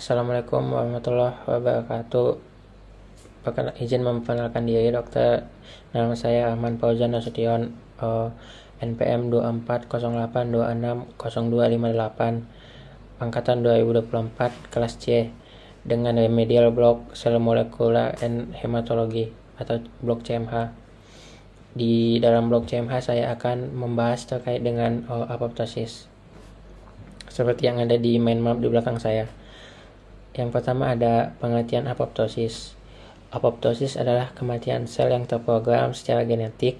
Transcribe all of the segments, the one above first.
Assalamualaikum warahmatullahi wabarakatuh. Izin memperkenalkan diri, dokter. Nama saya Ahmad Fauzan Nasution, NPM 2408260258, angkatan 2024, kelas C, dengan remedial blok sel molekular and hematologi atau blok CMH. Di dalam blok CMH saya akan membahas terkait dengan apoptosis, seperti yang ada di mind map di belakang saya. Yang pertama ada pengertian apoptosis. Apoptosis adalah kematian sel yang terprogram secara genetik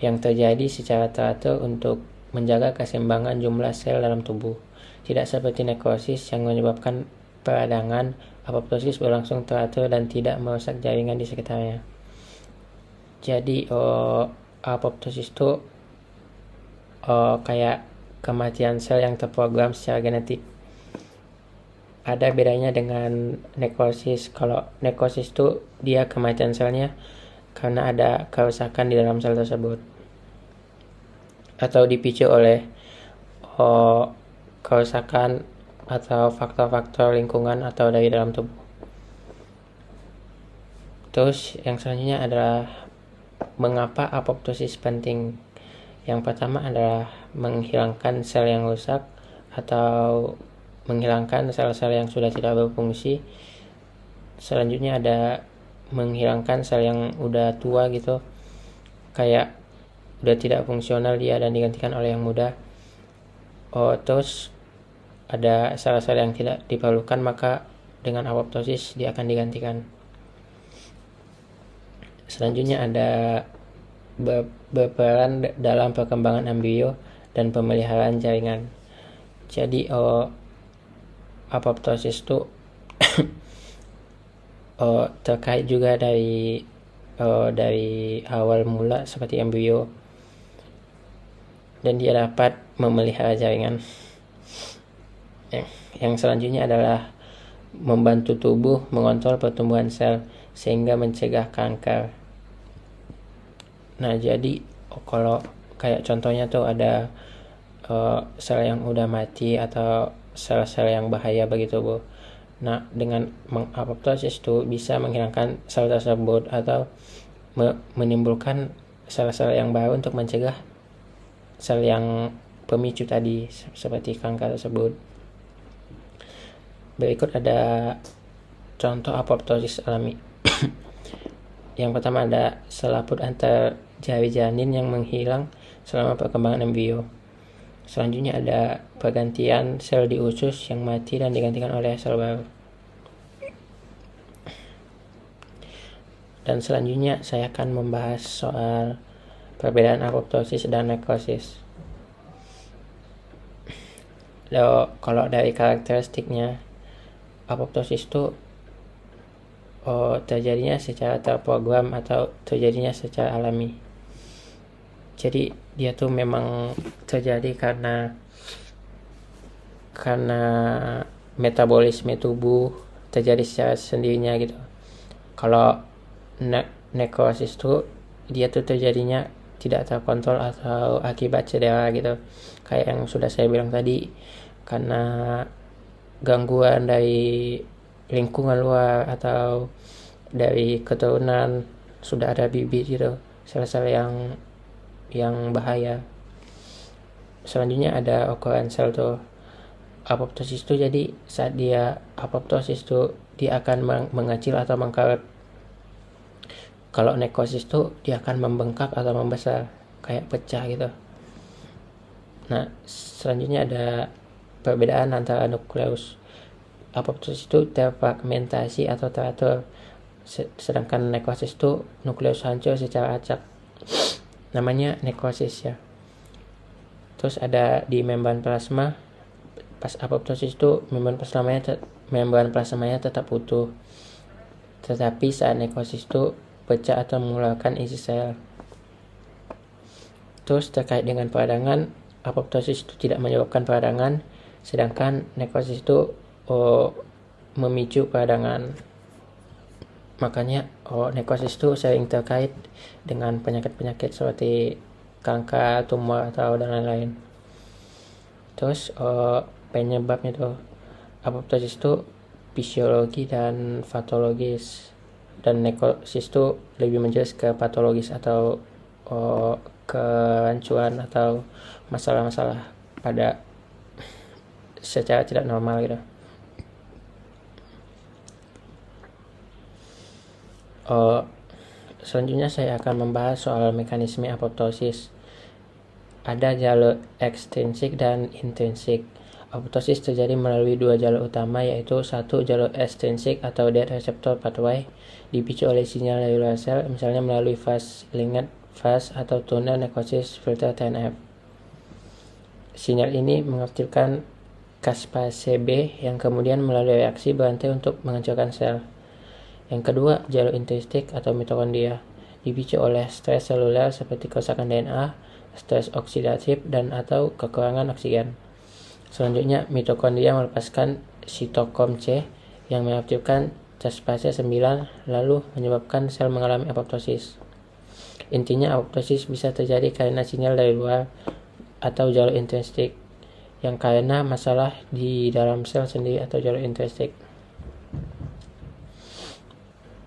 yang terjadi secara teratur untuk menjaga keseimbangan jumlah sel dalam tubuh. Tidak seperti nekrosis yang menyebabkan peradangan, apoptosis berlangsung teratur dan tidak merusak jaringan di sekitarnya. Jadi apoptosis itu kayak kematian sel yang terprogram secara genetik. Ada bedanya dengan nekrosis. Kalau nekrosis itu dia kematian selnya karena ada kerusakan di dalam sel tersebut atau dipicu oleh kerusakan atau faktor-faktor lingkungan atau dari dalam tubuh. Terus yang selanjutnya adalah mengapa apoptosis penting. Yang pertama adalah menghilangkan sel yang rusak atau menghilangkan sel-sel yang sudah tidak berfungsi. Selanjutnya ada menghilangkan sel yang udah tua gitu, kayak udah tidak fungsional dia dan digantikan oleh yang muda. Terus ada sel-sel yang tidak diperlukan, maka dengan apoptosis dia akan digantikan. Selanjutnya ada berperan dalam perkembangan embrio dan pemeliharaan jaringan. Jadi apoptosis itu terkait juga dari awal mula seperti embrio, dan dia dapat memelihara jaringan. Yang selanjutnya adalah membantu tubuh mengontrol pertumbuhan sel sehingga mencegah kanker. Nah, jadi kalau kayak contohnya tuh ada sel yang udah mati atau sel-sel yang bahaya bagi tubuh. Nah, dengan apoptosis itu bisa menghilangkan sel tersebut atau menimbulkan sel-sel yang baru untuk mencegah sel yang pemicu tadi seperti kanker tersebut. Berikut ada contoh apoptosis alami. Yang pertama ada selaput antar jari janin yang menghilang selama perkembangan embrio. Selanjutnya ada pergantian sel di usus yang mati dan digantikan oleh sel baru. Dan selanjutnya saya akan membahas soal perbedaan apoptosis dan nekrosis. Kalau dari karakteristiknya, apoptosis itu terjadinya secara terprogram atau terjadinya secara alami. Jadi dia tuh memang terjadi karena metabolisme tubuh terjadi secara sendirinya gitu. Kalau nekrosis tuh dia tuh terjadinya tidak terkontrol atau akibat cedera gitu, kayak yang sudah saya bilang tadi, karena gangguan dari lingkungan luar atau dari keturunan sudah ada bibit gitu, sel-sel yang bahaya. Selanjutnya ada ukuran sel tuh. Apoptosis itu jadi saat dia apoptosis tuh dia akan mengecil atau mengkaret. Kalau nekrosis tuh dia akan membengkak atau membesar, kayak pecah gitu. Nah, selanjutnya ada perbedaan antara nukleus. Apoptosis itu terfragmentasi atau teratur, sedangkan nekrosis itu nukleus hancur secara acak. Namanya nekrosis ya. Terus ada di membran plasma. Pas apoptosis itu membran plasmanya tetap utuh, tetapi saat nekrosis itu pecah atau mengeluarkan isi sel. Terus terkait dengan peradangan, apoptosis itu tidak menyebabkan peradangan, sedangkan nekrosis itu memicu peradangan. Makanya nekrosis itu sering terkait dengan penyakit-penyakit seperti kanker, tumor atau dan lain-lain. Terus penyebabnya tuh apoptosis itu fisiologi dan patologis, dan nekrosis itu lebih menjelas ke patologis atau kerancuan atau masalah-masalah pada secara tidak normal gitu. Selanjutnya saya akan membahas soal mekanisme apoptosis. Ada jalur ekstrinsik dan intrinsik. Apoptosis terjadi melalui dua jalur utama, yaitu satu, jalur ekstrinsik atau dead receptor pathway, dipicu oleh sinyal dari luar sel, misalnya melalui fase ligand fase atau tunnel necrosis filter TNF. Sinyal ini mengaktifkan caspase B yang kemudian melalui reaksi berantai untuk menghancurkan sel. Yang kedua, jalur intrinsik atau mitokondria, dipicu oleh stres seluler seperti kerusakan DNA, stres oksidatif, dan atau kekurangan oksigen. Selanjutnya, mitokondria melepaskan sitokom C yang mengaktifkan caspase 9 lalu menyebabkan sel mengalami apoptosis. Intinya, apoptosis bisa terjadi karena sinyal dari luar atau jalur intrinsik, yang karena masalah di dalam sel sendiri atau jalur intrinsik.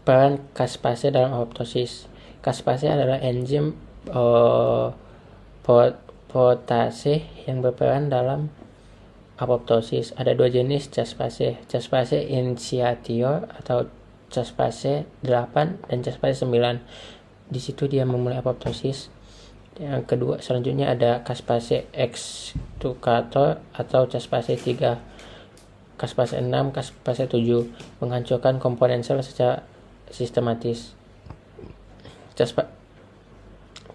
Peran caspase dalam apoptosis. Caspase adalah enzim protase yang berperan dalam apoptosis. Ada dua jenis caspase, caspase initiator atau caspase 8 dan caspase 9. Di situ dia memulai apoptosis. Yang kedua, selanjutnya ada caspase extukator atau caspase 3, caspase 6, caspase 7, menghancurkan komponen sel secara sistematis.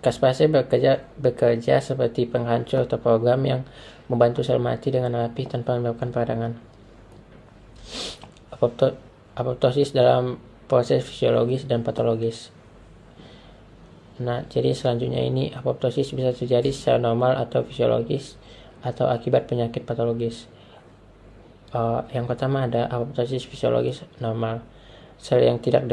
Caspase bekerja seperti penghancur atau program yang membantu sel mati dengan rapi tanpa menyebabkan peradangan. Apoptosis dalam proses fisiologis dan patologis. Nah, jadi selanjutnya ini apoptosis bisa terjadi secara normal atau fisiologis atau akibat penyakit patologis. Yang pertama ada apoptosis fisiologis normal. Sel yang tidak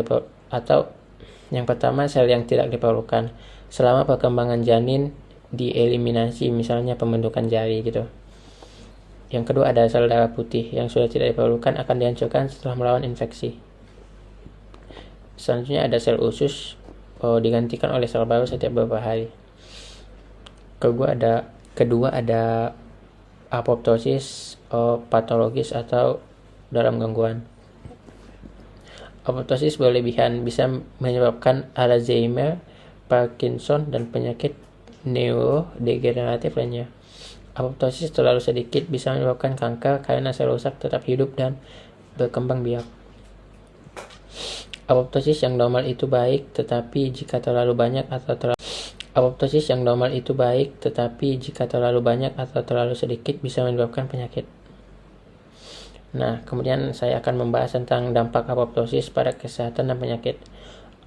diperlukan selama perkembangan janin dieliminasi, misalnya pembentukan jari gitu. Yang kedua ada sel darah putih yang sudah tidak diperlukan akan dihancurkan setelah melawan infeksi. Selanjutnya ada sel usus digantikan oleh sel baru setiap beberapa hari. Kedua ada apoptosis patologis atau dalam gangguan. Apoptosis berlebihan bisa menyebabkan Alzheimer, Parkinson, dan penyakit neurodegeneratif lainnya. Apoptosis terlalu sedikit bisa menyebabkan kanker karena sel rusak tetap hidup dan berkembang biak. Apoptosis yang normal itu baik, tetapi jika terlalu banyak atau terlalu sedikit bisa menyebabkan penyakit. Nah, kemudian saya akan membahas tentang dampak apoptosis pada kesehatan dan penyakit.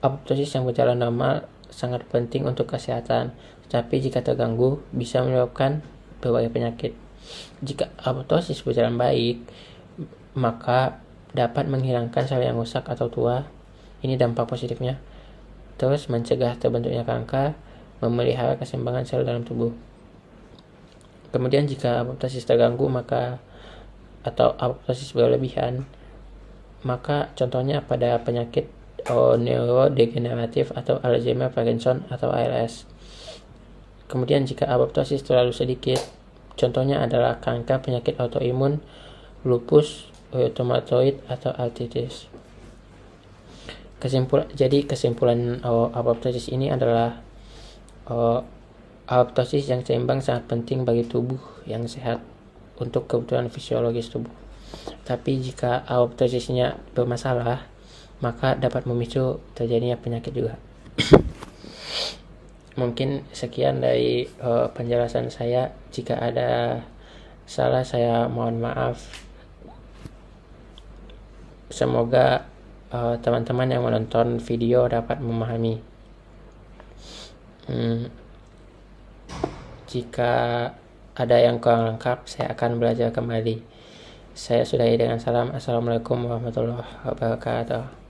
Apoptosis yang berjalan normal sangat penting untuk kesehatan, tetapi jika terganggu bisa menyebabkan berbagai penyakit. Jika apoptosis berjalan baik, maka dapat menghilangkan sel yang rusak atau tua. Ini dampak positifnya. Terus mencegah terbentuknya kanker, memelihara keseimbangan sel dalam tubuh. Kemudian jika apoptosis terganggu atau apoptosis berlebihan, maka contohnya pada penyakit neurodegeneratif atau Alzheimer, Parkinson, atau ALS. Kemudian jika apoptosis terlalu sedikit, contohnya adalah kanker, penyakit autoimun, lupus, rheumatoid, atau artritis. Kesimpulan apoptosis ini adalah apoptosis yang seimbang sangat penting bagi tubuh yang sehat untuk kebutuhan fisiologis tubuh. Tapi jika apoptosisnya bermasalah, maka dapat memicu terjadinya penyakit juga. Mungkin sekian dari penjelasan saya. Jika ada salah, saya mohon maaf. Semoga teman-teman yang menonton video dapat memahami. Jika ada yang kurang lengkap, saya akan belajar kembali. Saya sudahi dengan salam. Assalamualaikum warahmatullahi wabarakatuh.